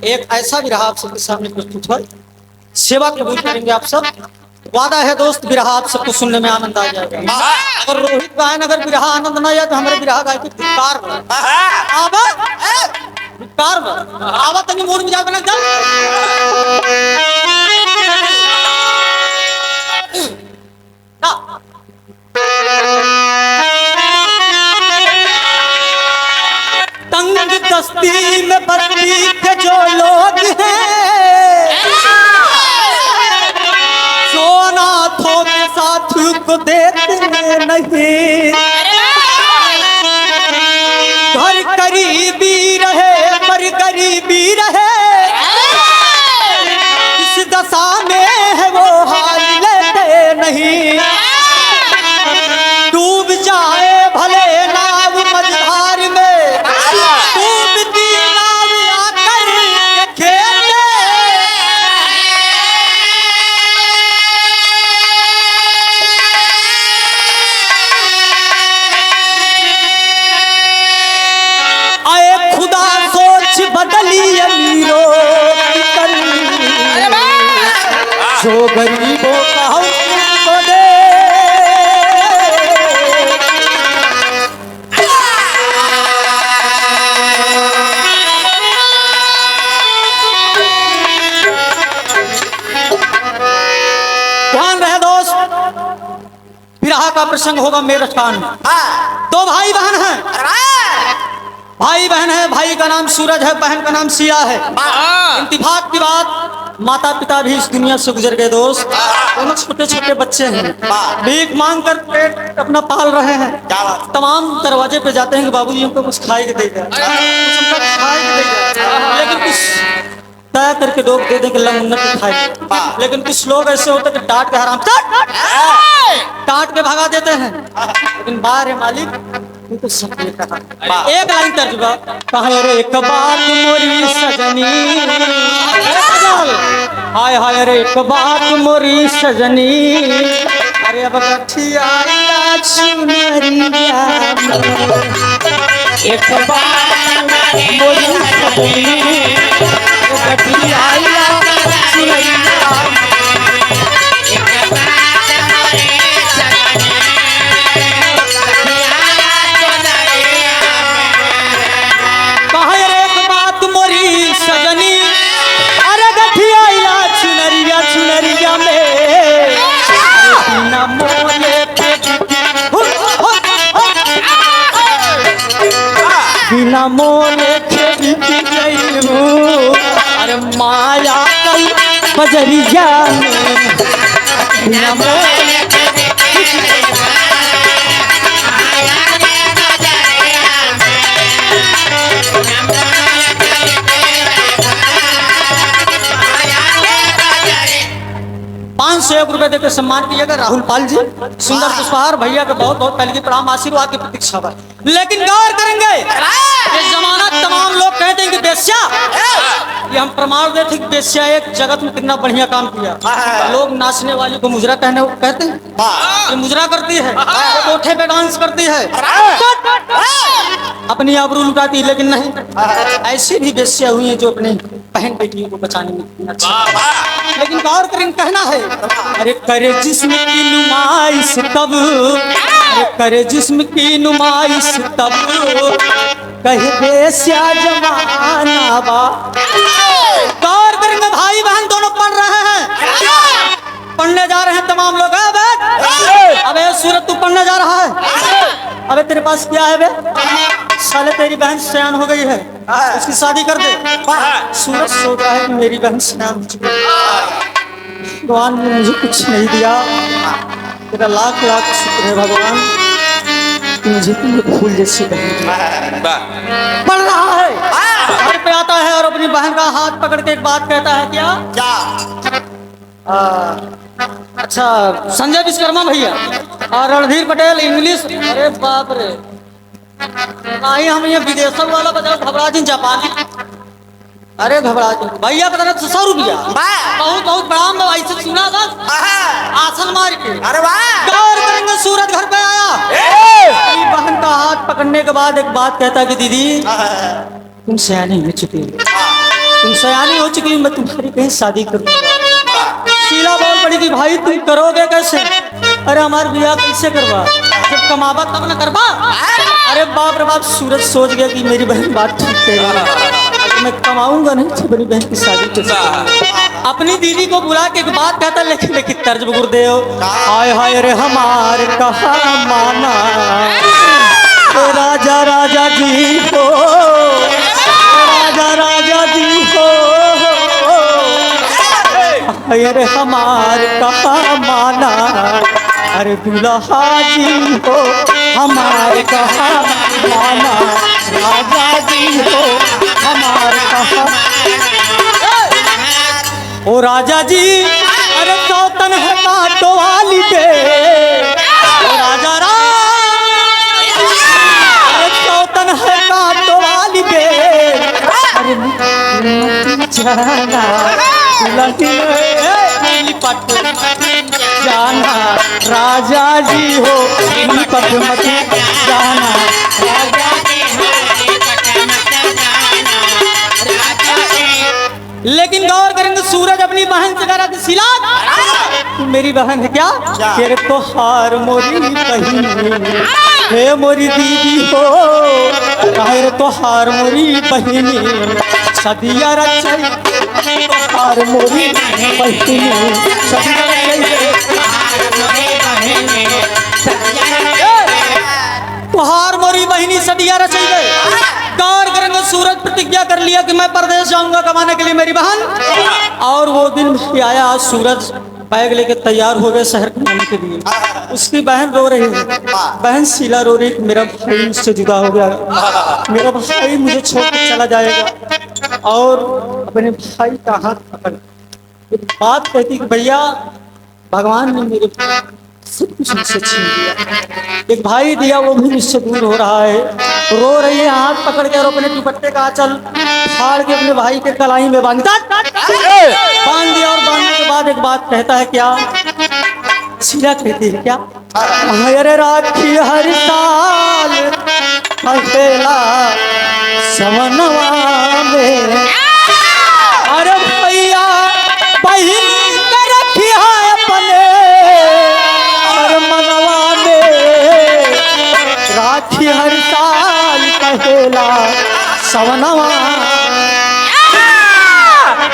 एक ऐसा विरहा आप सबके सामने प्रस्तुत हुआ। सेवा कबूल करेंगे आप सब। वादा है दोस्त, विरहा आप सबको सुनने में आनंद आ जाएगा। और रोहित गायन अगर विरहा आनंद ना आया तो हमारे विरहा गाय की धिक्कार आवा तनी मूड में जा बना जा। तंग दस्ती में बस्ती के जो लोग हैं, सोनाथों के साथ को देते नहीं। घर करीबी रहे पर गरीबी रहे, इस दशा में है वो हाल लेते नहीं। डूब जाए भले नाव मझधार में, डूबती नाव आकर के खेले। आए खुदा सोच बदली अमीरों की कली, जो गरीबों का उनको दे। ध्यान रहे दोस्त, विरहा का प्रसंग होगा मेरठ कांड में। दो भाई बहन हैं। भाई बहन है, भाई का नाम सूरज है, बहन का नाम सिया है। इंतिफाक की बात, माता पिता भी इस दुनिया से गुजर गए दोस्त। दोनों छोटे छोटे बच्चे हैं, भीख मांग कर पेट अपना पाल रहे हैं। तमाम दरवाजे पे जाते हैं कि बाबूजी हमको कुछ खाए के दे दे, लेकिन कुछ तय करके लोग दे दें कि लंगट खाए। लेकिन कुछ लोग ऐसे होते हैं कि डांट के हराम डांट के भगा देते हैं। लेकिन बाहर मालिक तो सब एक लाइन तर्जुमा कहा, अरे एक बात मोरी सजनी, हाय हाय अरे एक बात मोरी सजनी, अरे अब गठिया चुनरिया, एक बात मोरी सजनी, गठिया चुनरिया। बिना मोले के गई हूँ, अरे माया कल बजरिया में, बिना मोले 501 रुपए देकर सम्मान कीजिएगा राहुल पाल जी, सुंदर पुष्पहार भैया का बहुत बहुत पहले की प्रणाम, आशीर्वाद की प्रतीक्षा है। लेकिन गौर करेंगे, ये जमाना तमाम लोग कहते हैं कि बेश्या, ये हम प्रमाण देते कि बेश्या एक जगत में कितना बढ़िया काम किया। लोग नाचने वाली को मुजरा कहते हैं, ये मुजरा करती है, कोठे पे डांस करती है, अपनी आबरू लुटाती है। लेकिन नहीं, ऐसी भी बेश्या हुई है जो अपने बहन बेटियों को बचाने में अच्छा। लेकिन गौर करें, कहना है, अरे करे जिस्म की नुमाइश तब, अरे करे जिस्म की नुमाइश तब, कहे बेश्या जमाना बा। गौर करेंगे, भाई बहन दोनों पढ़ रहे हैं, पढ़ने जा रहे हैं तमाम लोग। अबे सूरत तू पढ़ने जा रहा है, अबे तेरे पास क्या है बे? साले तेरी बहन सयान हो गई है, उसकी शादी कर दे। सूरज सोच रहा है कि मेरी बहन सयान हो चुकी है, भगवान ने मुझे कुछ नहीं दिया, तेरा लाख लाख शुक्र है भगवान, मुझे तुम फूल जैसी बहन। पढ़ रहा है, घर पे आता है और अपनी बहन का हाथ पकड़ के एक बात कहता है, क्या? अच्छा, संजय विश्वकर्मा भैया और रणधीर पटेल इंग्लिश। अरे बाप रे, नहीं हम ये विदेशल वाला बजाओ, घबरा जी जापानी। अरे घबरा जी भैया बता 100 रुपया, बहुत बहुत प्रणाम। ऐसे सुना था आसन मार के। अरे वाह, गौर करेंगे, सूरज घर पे आया, बहन का हाथ पकड़ने के बाद एक बात कहता कि दीदी तुम सयानी हो चुकी हो। तुम सयानी हो चुकी, मैं तुम्हारी कहीं शादी करूंगा। शीला बोल पड़ी कि भाई तुम करोगे कैसे? अरे हमारे ब्याह कैसे करवा, जब कमावा तब ना करवा। अरे बाप रे बाप, सूरज सोच गया कि मेरी बहन बात ठीक कह रही है, मैं कमाऊंगा नहीं तो मेरी बहन की शादी कैसे करूंगा? अपनी दीदी को बुला के एक बात कहता, लेकिन लेकिन तर्ज गुरुदेव, हाय हाय रे हमार कहा माना, राजा राजा जी हो, राजा राजा जी हो, अरे हमार कहा माना, अरे दुल्हा जी हो हमार कहा माना, राजा जी हो हमार कहा। ओ राजा जी, अरे सौतन है कांटों वाली पे, ओ राजा अरे सौतन है कांटों वाली पे, अरे जाना पट जाना, राजा जी हो पट मत जाना, राजा जी हो। लेकिन गौर करेंगे, सूरज अपनी बहन से कह रहा था, शीला तू मेरी बहन है क्या? तेरे तो हार मोरी बहिनी, हे मोरी दीदी हो, रे तो हार मोरी बहिनी, सदिया रचई तो हार मोरी बहिनी, सदिया तुहार मोरी बहिनी सदिया रचई गए। गौर करेंगे, सूरज प्रतिज्ञा कर लिया कि मैं परदेश जाऊंगा कमाने के लिए मेरी बहन। और वो दिन भी आया, सूरज बैग लेके तैयार हो गए शहर कमाने के लिए। उसकी बहन रो रही है, बहन शीला रो रही, मेरा भाई मुझसे जुदा हो गया, मेरा भाई मुझे छोड़ कर चला जाएगा। और अपने भाई का हाथ पकड़ एक बात कहती कि भैया भगवान ने मेरे सब कुछ मुझसे छीन लिया, एक भाई दिया वो भी मुझसे दूर हो रहा है। रो रही है, हाथ पकड़ के और अपने दुपट्टे का आंचल फाड़ के अपने भाई के कलाई में बांध दिया। और बांधने के बाद एक बात कहता है, क्या शीला कहती है क्या? अरे राखी हर साल अकेला समनवा में, अरे भैया बहिन के रखी है अपने और मनवा में, राखी हर साल कहेला सवनवा।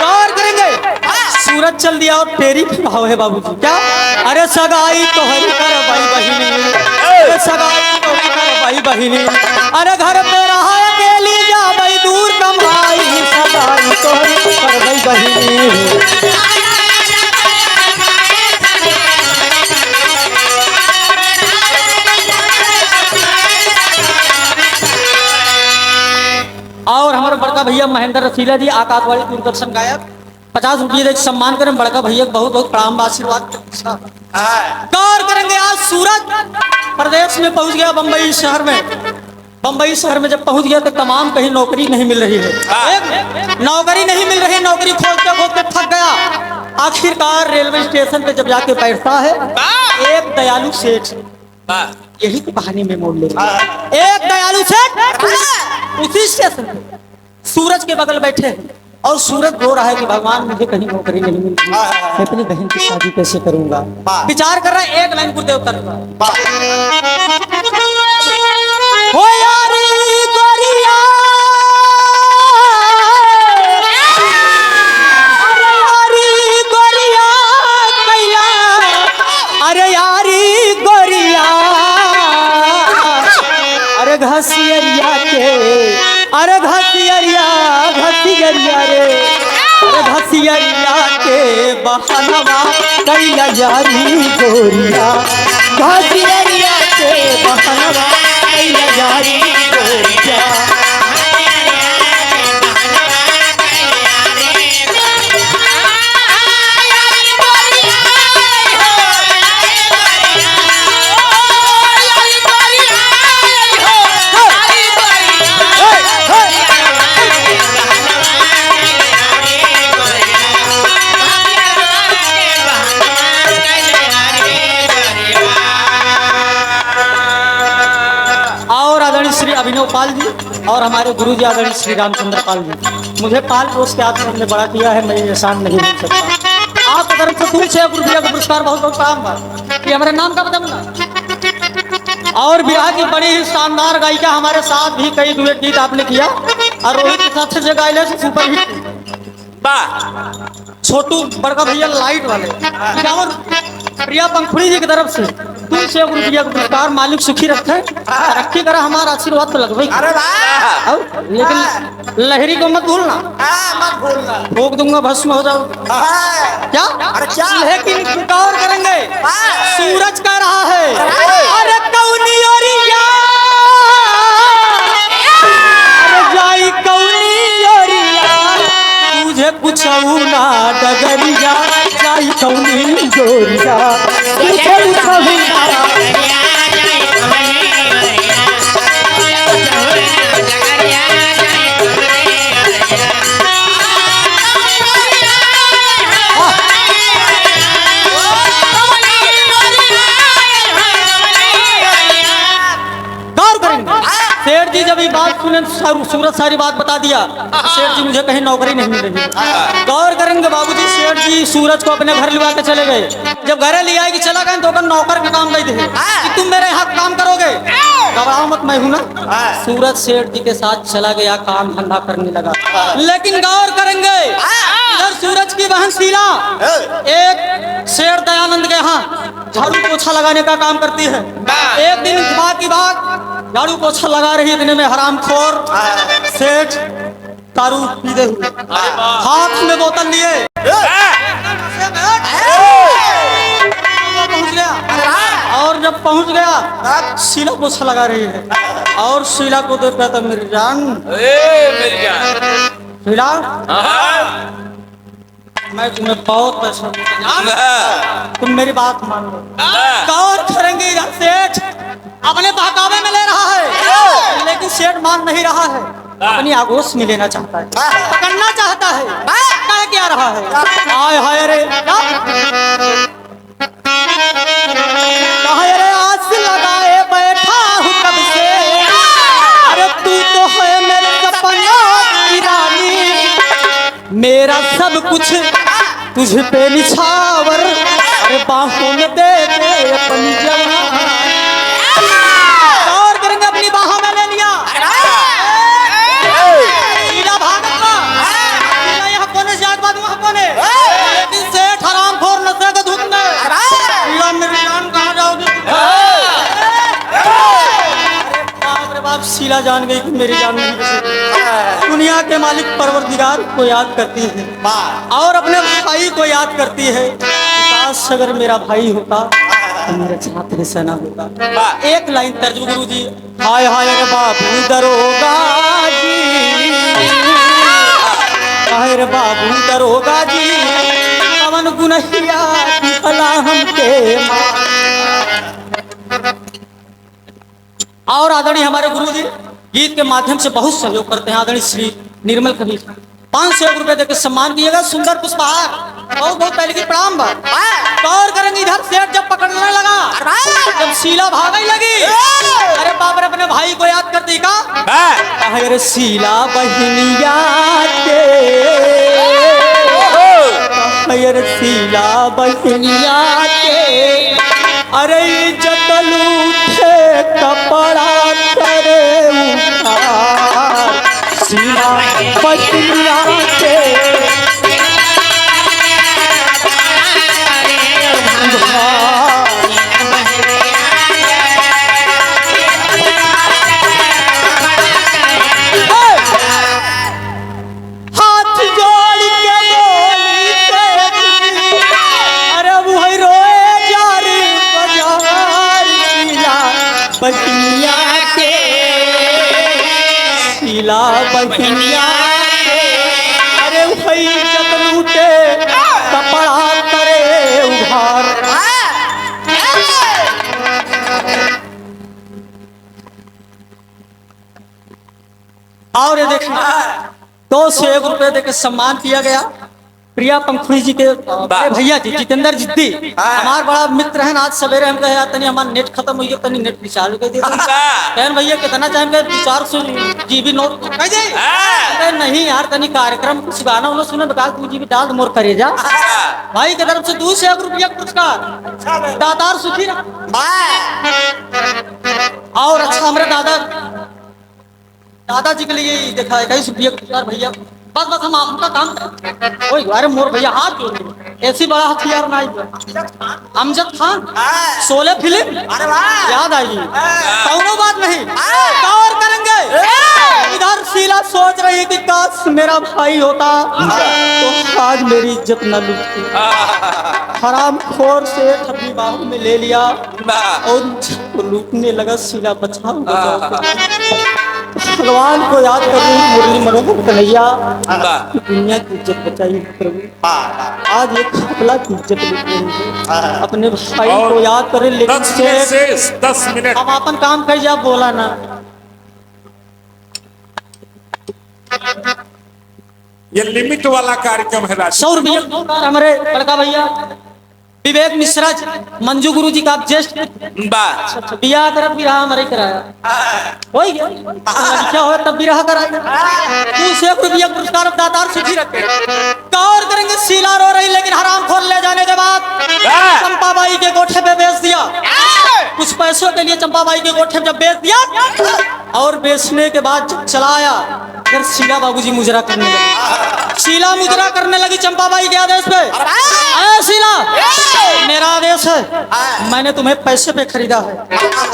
गौर करेंगे, सूरज चल दिया और तेरी भी भाव है बाबूजी क्या? अरे सगाई तो हरी कर भाई बहिनी, अरे सगाई तो हरी कर भाई बहिनी, अरे घर पे रहा अकेली जा भाई दूर कमाई, सगाई तो हरी कर भाई बहिनी। और हमारे बड़का भैया महेंद्र रसीला जी आकाशवाणी दूरदर्शन गायक, 50 रुपये दे सम्मान करें बड़का भैया, बहुत बहुत प्रणाम आशीर्वाद। गौर करेंगे, आज सूरज प्रदेश में पहुंच गया, बंबई शहर में। बंबई शहर में जब पहुंच गया तो तमाम कहीं नौकरी नहीं मिल रही है, एक नौकरी नहीं मिल रही, नौकरी खोजते खोजते थक गया। आखिरकार रेलवे स्टेशन पे जब जाके बैठता है, एक दयालु सेठ, यही तो कहानी में मोड़ ले, एक दयालु सेठ उसी स्टेशन पे सूरज के बगल बैठे हैं और सूरज रो रहा है कि भगवान मुझे कहीं नौकरी नहीं मिल रही, मैं अपनी बहन की शादी कैसे करूंगा। विचार कर रहा है, एक लाइन गुरुदेव कर हो यारी गोरिया, अरे यारी गोरिया कैला, अरे यारी गोरिया, अरे घसियरिया के, अरे घसियरिया घसियरिया रे, अरे घसियरिया के बहनवा कैला यारी गोरिया, घसियरिया के बहनवा कैला यारी गोरिया। और आदरणीय श्री अभिनव पाल जी और हमारे गुरु जी आदरणीय श्री रामचंद्र पाल जी, मुझे पाल पोस के आप सबने बड़ा किया है, मैं ये एहसान नहीं भूल सकता। आपकी तरफ से तुम 6 रुपया का पुरस्कार बहुत बहुत काम ये हमारे नाम का बताऊंगा। और बिहार की बड़ी ही शानदार गायिका हमारे साथ भी कई डुएट गीत आपने किया, और रोहित के साथ से गायले से सुपर हिट छोटू बड़का भैया लाइट वाले प्रिया पंखुड़ी जी की तरफ से तुम 6 रुपया का पुरस्कार, मालिक सुखी रखे, तरक्की करा, हमारा आशीर्वाद तो लगभग। लेकिन लहरी को मत भूलना, भोग दूंगा, भस्म हो जाओ क्या। लेकिन गौर करेंगे, सूरज कह रहा है अरे कौनी ओरिया, अरे जाई कौनी ओरिया, तुझे कुछ ना डगरिया, जाई कौनी जोरिया, तुझे कुछ ना। सेठ जी जब ये बात सुने, सूरज सारी बात बता दिया, सेठ जी मुझे कहीं नौकरी नहीं मिल रही। गौर करेंगे बाबूजी, सेठ जी सूरज को अपने घर लिवा के चले गए। जब घर ले आए कि चला गए तो नौकर का काम गई थे कि तुम मेरे हाथ काम करोगे, घबराओ मत, मैं हूं ना। सूरज सेठ जी के साथ चला गया, काम धंधा करने लगा। लेकिन गौर करेंगे, इधर सूरज की बहन शीला एक शेर दयानंद के यहाँ झाड़ू पोछा लगाने का काम करती है। एक दिन की बात झाड़ू पोछा लगा रही, इतने में हरामखोर सेठ दारू पीते हुए हाथ में बोतल लिए पहुंच गया। और जब पहुंच गया, शीला पोछा लगा रही है, और शीला को देखा तो मेरी जान, शीला मैं तुम्हें बहुत पसंद, तुम मेरी बात मान लो। गौर करेंगे, सेठ अपने बहकावे में ले रहा है, लेकिन सेठ मान नहीं रहा है, अपनी आगोश में लेना चाहता है, पकड़ना चाहता है। कह क्या रहा है, हाय हाय रे आस लगाए बैठा हूँ कब से, अरे तू तो है मेरे सपनों की रानी, मेरा सब कुछ तुझ पे निछावर, अरे बाहों में दे दे अपनी जवानी। और करेंगे अपनी बाहों में ले लिया, शीला भागत का, शीला यहाँ कोने से आग बात वहाँ कोने, लेकिन सेठ हरामखोर नशे के धुत में, शीला मेरी जान कहाँ जाओगी? बाप रे बाप, शीला जान गई कि मेरी जान नहीं बचेगी। दुनिया के मालिक परवरदिगार को याद करती है और अपने भाई को याद करती है। काश अगर मेरा भाई होता तो मेरे साथ ऐसा ना होता। एक लाइन तर्ज गुरु जी, हाय हाय रे बाबू दरोगा जी, हाय रे बाबू दरोगा जी, पवन गुनहिया भला हमके। और आदरणीय हमारे गुरु जी गीत के माध्यम से बहुत सहयोग करते हैं। आदरणीय श्री निर्मल कवि 500 रुपए देकर सम्मान दिएगा, सुंदर पुष्पहार, बहुत बहुत पहले की प्रणाम बात। गौर करेंगे, इधर सेठ जब पकड़ने लगा, जब शीला भागने लगी, अरे बाप रे, अपने भाई को याद करती का, अरे शीला बहनिया के, अरे शीला बहनिया के, अरे इज्जत लूटे कपड़ा करे उतार, शीला बहनिया के। हाथ जोड़ के बोली से, अरे वही रोए जारी बाजार, शीला बहनिया के, शीला बहनिया के, अरे वही इज्जत लूटे कपड़ा करे उधार। और ये देखना, 201 रुपए देकर सम्मान किया गया। प्रिया पंखुड़ी जी के भैया जी जितेंद्र जिद्दी हमार बड़ा मित्र हैं। आज सवेरे हम कहे यार तनी हमार नेट खत्म हुई है, तनी नेट रिचार्ज कर दे। कहन भैया कितना चाहेंगे 400 GB नोट कह दे। अरे नहीं यार तनी कार्यक्रम कुछ गाना उन्होंने सुने बता 2 GB डाल मोर करे जा भाई की तरफ से 200 रुपया पुरस्कार दातार सुखी और अच्छा हमारे दादाजी के लिए देखा है 21 रुपया पुरस्कार भैया। बस बस हम आपका काम करें। ओए अरे मोर भैया हाथ जोड़ ऐसी बड़ा हथियार ना अमजद खान 16 फिल्म याद आई कौनो बात नहीं और करेंगे। इधर शीला सोच रही थी काश मेरा भाई होता तो आज मेरी इज्जत न लूटती। हराम खोर से अपनी बाहों में ले लिया और लूटने लगा। शीला बचाओ भगवान को याद करूं मुरली मनोहर कन्हैया दुनिया की इज्जत बचाई प्रभु। आज एक खपला की इज्जत लूट अपने भाई को याद करें लेकिन 10 मिनट हम अपन काम कर जा बोला ना। ये लिमिट वाला कार्यक्रम है। 100 रुपया हमारे बड़का भैया विवेक मिश्रा जी मंजू गुरु जी का आप ज्येष्ठ बिया तरफ भी रहा हमारे कराया हो गया क्या हो तब भी रहा कराया 200 रुपया पुरस्कार दातार सुखी रखे। गौर करेंगे शीला रो रही लेकिन हराम खोल ले जाने के बाद चंपाबाई के गोठे पे बेच दिया। कुछ पैसों के लिए चंपाबाई के गोठे जब बेच दिया और बेचने के बाद जब चलाया फिर शीला बाबूजी मुजरा करने लगी। शीला मुजरा करने लगी चंपाबाई के आदेश पे। अरे शीला मेरा आदेश है मैंने तुम्हें पैसे पे खरीदा है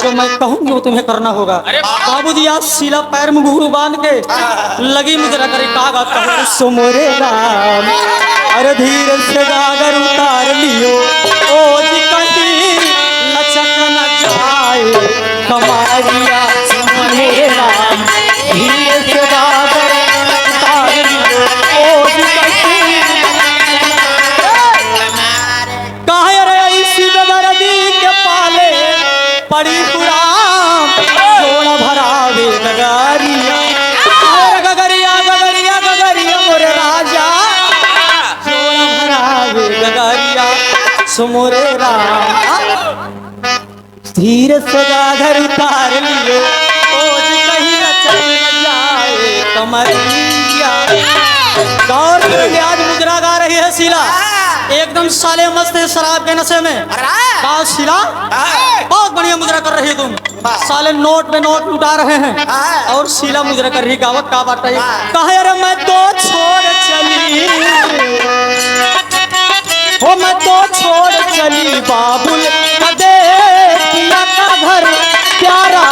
जो मैं कहूँगी वो तुम्हें करना होगा। बाबूजी आज शीला पैर में घुंघरू बांध के लगी मुजरा करे कागा कहो सो मोरे राम। अरे धीरे से गागर उतार लियो ओ जी कहीं लचक न जाए कमारिया मोरे राम। धीरे से गागर उतार लियो ओ जी कहीं काहे रे ऐसी बेदर्दी के पाले पड़ी पुराम जोड़ा भरावे गगरिया गगरिया गगरिया गगरिया मोरे राजा जोड़ा भरावे गगरिया सुमोरे राम। धीरे से गागर उतार लियो ओ जी कहीं न चल जाए कमरिया। गौर करके आज मुजरा गा रही है शीला एकदम साले मस्त है शराब के नशे में। कहा शीला बहुत बढ़िया मुजरा कर रही है तुम। साले नोट पे नोट उठा रहे हैं और शीला मुजरा कर रही गावत का बात है। कहे अरे मैं तो छोड़ चली हो मैं तो छोड़ चली बाबुल कदे पिया का घर प्यारा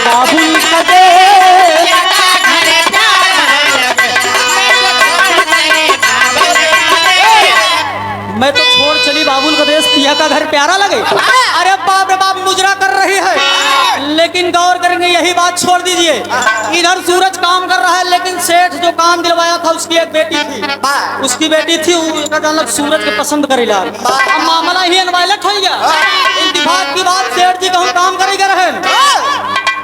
बाबुल कदे मैं तो छोड़ चली बाबुल का देश पिया का घर प्यारा लगे। अरे बाप रे बाप मुजरा कर रही है लेकिन गौर करेंगे यही बात छोड़ दीजिए। इधर सूरज काम कर रहा है लेकिन सेठ जो काम दिलवाया था उसकी एक बेटी थी उसकी बेटी थी सूरज के पसंद करेला। अब मामला ही अनवायलेट हो गया। इंतफाक की बात सेठ जी कहूँ काम करेगा रहे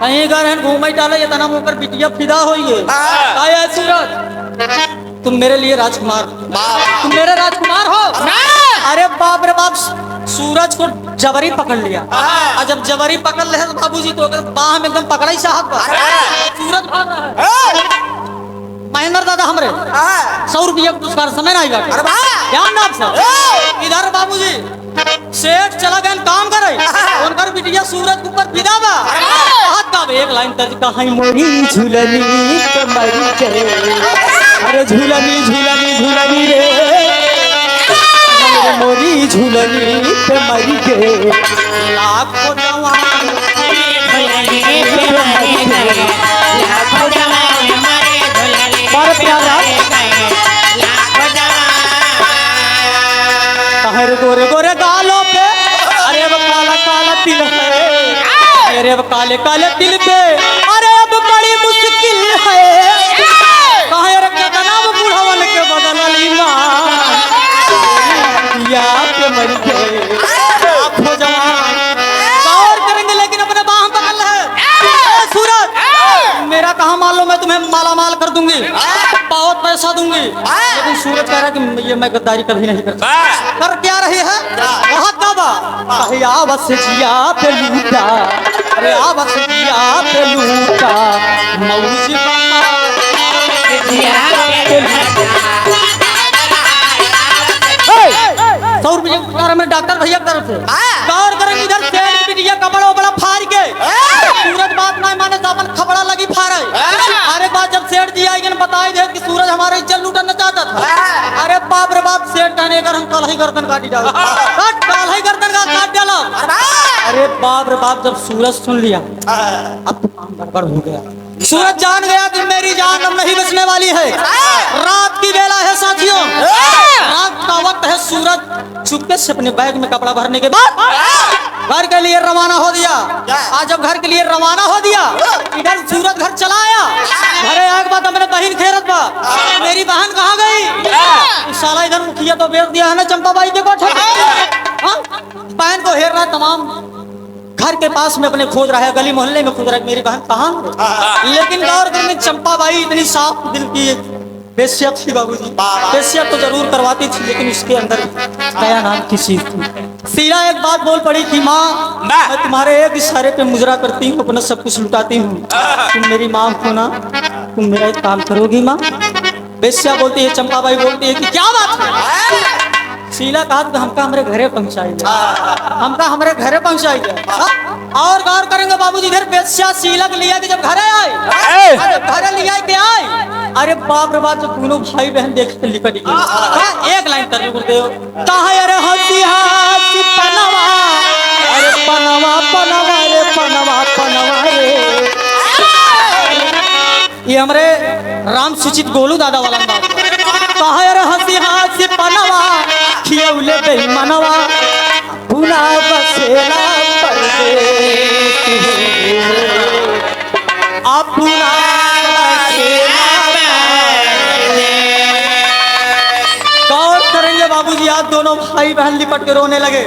कहीं गए घूम डाले इतना मुकर बिटिया फिदा हो सूरज तुम मेरे लिए राजकुमार तुम मेरे राजकुमार हो। अरे बाप रे बाप सूरज को जबरी पकड़ लिया और जब जबरी पकड़ ले बाबूजी तो बाह में एकदम पकड़ा ही साहब सूरज भाग रहा है। महेंद्र दादा हमरे 100 रुपया पुरस्कार समय नहीं बैठे ध्यान ना आप इधर बाबूजी सेठ चला गए काम करे उनकर बिटिया सूरज के ऊपर फिदा बा हाथ का एक लाइन तज कहां मोरी झूलनी कमरी के। अरे झूलनी झूलनी झूलनी रे मोरी झूलनी कमरी के लाखों जवान पर प्यारा कहर गोरे गोरे गालों पे अरे अब काला काला तिल है अरे अब काले काले तिल पे अरे अब बड़ी मुश्किल है कहे रे कितना बुढ़वन के बदल या पे मर गए आंखों जवान। गौर करेंगे लेकिन अपने बाह पकड़ है सूरज मेरा कहा मान लो मैं तुम्हें माला माल कर दूंगी। बहुत पैसा दूंगी, लेकिन सूरज कह रहा है कि ये मैं गद्दारी कभी नहीं करता। कर क्या रही है? वहाँ कब कहे आवस जिया पे लूटा, अरे आवस जिया पे लूटा, मौज बना जिया पे लूटा। 100 रुपये में डॉक्टर भैया की तरफ से गौर करें, इधर सेठ बिटिया कपड़ा बड़ा फाड़ के सूरज बात ना माने तो अपन खबड़ा लगी फाड़े। अरे बात जब सेठ जी आएंगे ना बताई दे कि सूरज हमारे इज्जत लूटना चाहता था। अरे बाप रे बाप, सेठ कहने अगर हम कल ही गर्दन काटी डालो, कल ही गर्दन का काट डालो। अरे बाप रे बाप, जब सूरज सुन लिया अब तो काम गड़बड़ हो गया। सूरज जान गया कि मेरी जान अब नहीं बचने वाली है। रात की बेला है साथियों, रात का वक्त है। सूरज चुपके से अपने बैग में कपड़ा भरने के बाद घर के लिए रवाना हो दिया। आज जब घर के लिए रवाना हो दिया, इधर सूरज घर चला आया। घरे आए के बाद अपने बहन खेरत बा, मेरी बहन कहाँ गई? साला इधर मुखिया तो बेच दिया है ना चंपाबाई के कोठे। बहन को हेर रहा, तमाम घर के पास में अपने खोज रहा है, गली मोहल्ले में खोज रहा है मेरी बहन कहाँ। लेकिन गौर करने चंपाबाई इतनी साफ दिल की बेश्या थी बाबूजी। बेश्या तो जरूर करवाती थी, लेकिन उसके अंदर दया नाम की चीज थी। सीधा एक बात बोल पड़ी कि माँ, मैं तुम्हारे एक इशारे पे मुजरा करती हूँ, अपना सब कुछ लुटाती हूँ, तुम मेरी माँ हो ना, तुम मेरा एक काम करोगी माँ? बेश्या बोलती है, चंपाबाई बोलती है कि क्या बात है? शीला कहा तो हमका हमारे घरे पहुंचाई जाए, हमका हमारे घरे पहुंचाई जाए। और गौर करेंगे बाबूजी, इधर बेश्या शीला के लिया कि जब घरे आए, घरे लिया के आए, अरे बाप रे बाप, जब दोनों भाई बहन देखते लिपट गए। एक लाइन कर गुरुदेव, कहा अरे हंसी हंसी पनवा, अरे पनवा पनवा रे पनवा पनवा रे। ये हमारे राम सूचित गोलू दादा वाला बात। कहा अरे हंसी हंसी पनवा, खियौले बेईमानवा, भुला बसेला परदेस, अब भुला बसेला। गौर करेंगे बाबूजी, आज दोनों भाई बहन लिपट के रोने लगे।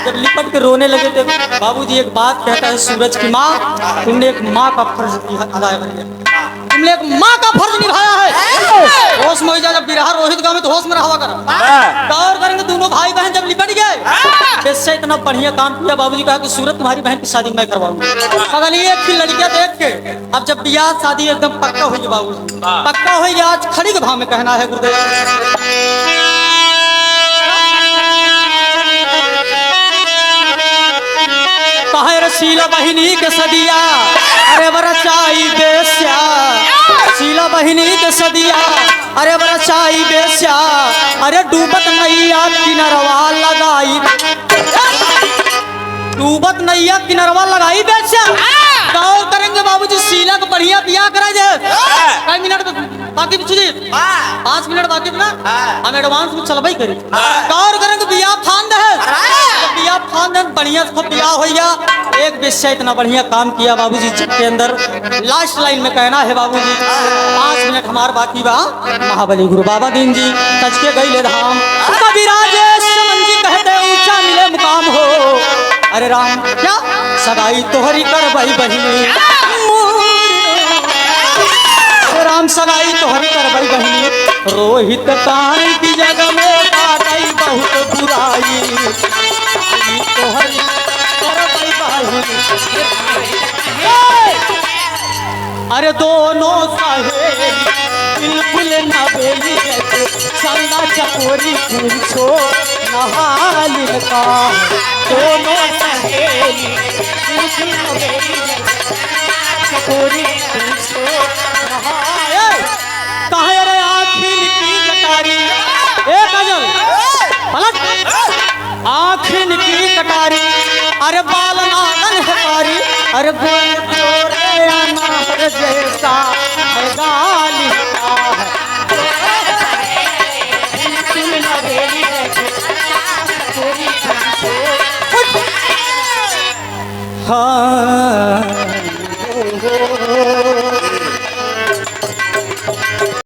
जब लिपट के रोने लगे तो बाबूजी एक बात कहता है, सूरज की माँ, तुमने एक माँ का फर्ज अदा किया, तुमने एक माँ का फर्ज निभाया है। होश में जब बिरहा रोहित गाँव में तो होश में रहा कर। गौर करेंगे दोनों भाई बहन जब लिपट गए, इससे इतना बढ़िया काम किया बाबूजी। कहा कि सूरज तुम्हारी बहन की शादी मैं करवाऊंगा। अगली एक थी लड़कियां देख के, अब जब ब्याह शादी एकदम पक्का हुई बाबूजी, पक्का हुई। आज खड़ी के भाव में कहना है गुरुदेव, कहे रसीला बहिनी के सदिया, अरे बरचाई बेस्या, शीला बहिनी के सदिया, अरे बरचाई बेस्या, अरे डूबत नैया किनरवा लगाई, डूबत नैया किनरवा लगाई बेस्या। गौर करेंगे बाबूजी, शीला को बढ़िया ब्याह करा जाए। कई मिनट बाकी 5 मिनट बाकी ना, हम एडवांस में चलबई करी। गौर करेंगे ब्याह फांद है, ब्याह फांद बढ़िया से ब्याह हो गया। एक बेश्या इतना बढ़िया काम किया बाबूजी, जिसके अंदर लास्ट लाइन में कहना है बाबूजी, 5 मिनट हमारे बाकी बा। महाबली गुरु बाबा दीन जी सच के गई ले धाम, कभी राजेश समन जी कहते ऊंचा मिले मुकाम हो। अरे राम क्या सगाई तोहरी कर बही बहिनी, राम सगाई तोहरी कर बही बहिनी, रोहित कान की जगह में बाटई बहुत बुराई, तोहरी कर बही बहिनी। अरे दोनों सहेली बिल्कुल नवेली, संगा चकोरी पूछो नहालिन का, दोनों सहेली बिल्कुल नवेली, चकोरी पूछो नहालिन। कहे रे आखिर की कटारी, एक गजल पलट, आखिर की कटारी, अरे बाल नागन हकारी, अरे बोल रे अनार जैसा है गाली का है। हाँ